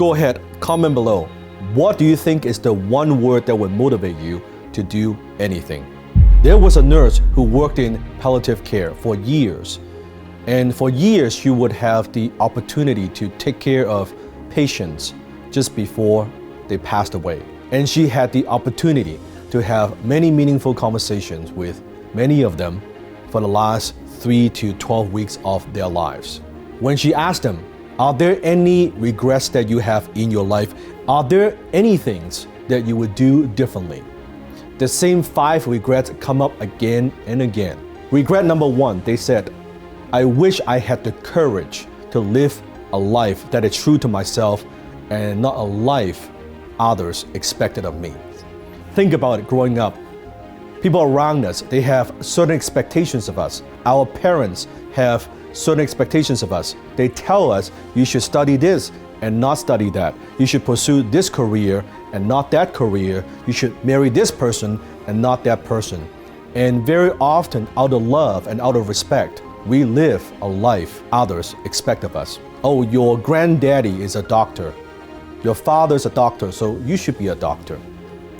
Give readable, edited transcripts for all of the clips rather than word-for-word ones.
Go ahead, comment below. What do you think is the one word that would motivate you to do anything? There was a nurse who worked in palliative care for years. And for years, she would have the opportunity to take care of patients just before they passed away. And she had the opportunity to have many meaningful conversations with many of them for the last 3 to 12 weeks of their lives. When she asked them, are there any regrets that you have in your life? Are there any things that you would do differently? The same 5 regrets come up again and again. Regret number 1, they said, I wish I had the courage to live a life that is true to myself and not a life others expected of me. Think about it growing up. People around us, they have certain expectations of us. Our parents have certain expectations of us. They tell us you should study this and not study that. You should pursue this career and not that career. You should marry this person and not that person. And very often, out of love and out of respect, we live a life others expect of us. Oh, your granddaddy is a doctor. Your father's a doctor, so you should be a doctor.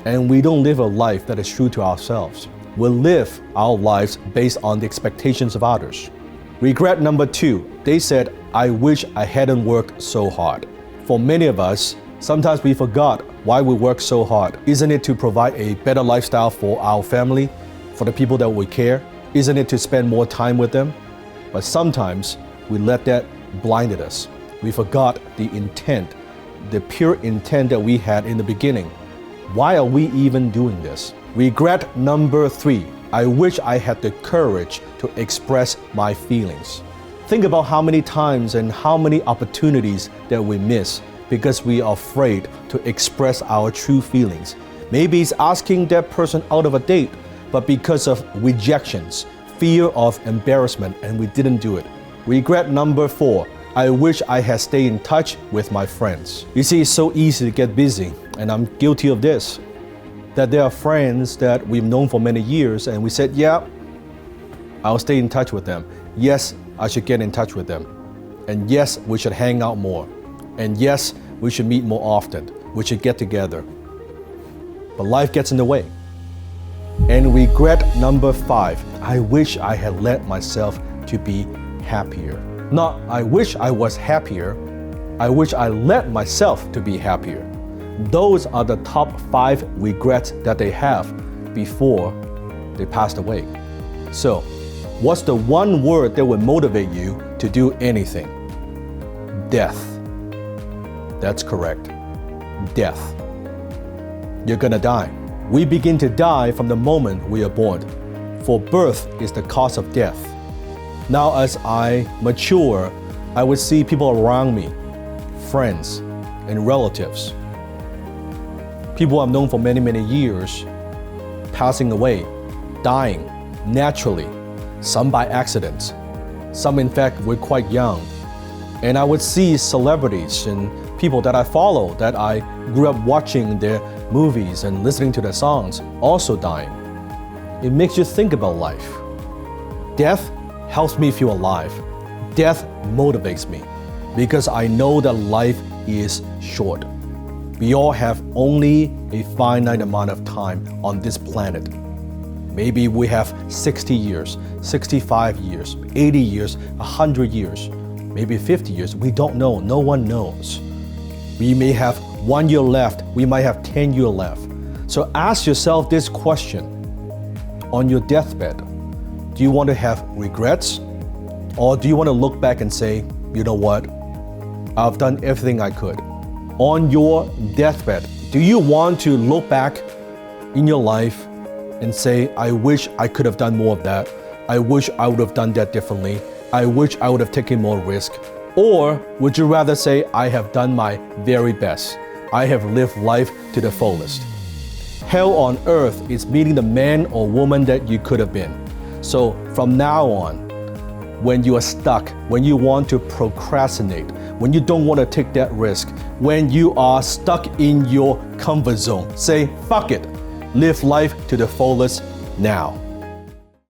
And we don't live a life that is true to ourselves. We live our lives based on the expectations of others. Regret number 2, they said, I wish I hadn't worked so hard. For many of us, sometimes we forgot why we work so hard. Isn't it to provide a better lifestyle for our family, for the people that we care? Isn't it to spend more time with them? But sometimes we let that blind us. We forgot the intent, the pure intent that we had in the beginning. Why are we even doing this? Regret number 3, I wish I had the courage to express my feelings. Think about how many times and how many opportunities that we miss because we are afraid to express our true feelings. Maybe it's asking that person out of a date, but because of rejections, fear of embarrassment, and we didn't do it. Regret number 4, I wish I had stayed in touch with my friends. You see, it's so easy to get busy, and I'm guilty of this. That there are friends that we've known for many years, and we said, yeah, I'll stay in touch with them. Yes, I should get in touch with them. And yes, we should hang out more. And yes, we should meet more often. We should get together. But life gets in the way. And regret number 5, I wish I had let myself to be happier. Not, I wish I was happier. I wish I let myself to be happier. Those are the top 5 regrets that they have before they passed away. So, what's the one word that would motivate you to do anything? Death. That's correct. Death. You're gonna die. We begin to die from the moment we are born. For birth is the cause of death. Now as I mature, I would see people around me, friends and relatives, people I've known for many, many years, passing away, dying naturally, some by accident, some in fact were quite young. And I would see celebrities and people that I follow, that I grew up watching their movies and listening to their songs, also dying. It makes you think about life. Death helps me feel alive. Death motivates me because I know that life is short. We all have only a finite amount of time on this planet. Maybe we have 60 years, 65 years, 80 years, 100 years, maybe 50 years. We don't know. No one knows. We may have 1 year left. We might have 10 years left. So ask yourself this question on your deathbed. Do you want to have regrets? Or do you want to look back and say, you know what? I've done everything I could. On your deathbed, do you want to look back in your life and say, I wish I could have done more of that. I wish I would have done that differently. I wish I would have taken more risk. Or would you rather say, I have done my very best. I have lived life to the fullest. Hell on earth is meeting the man or woman that you could have been. So from now on, when you are stuck, when you want to procrastinate, when you don't want to take that risk, when you are stuck in your comfort zone, say, fuck it. Live life to the fullest now.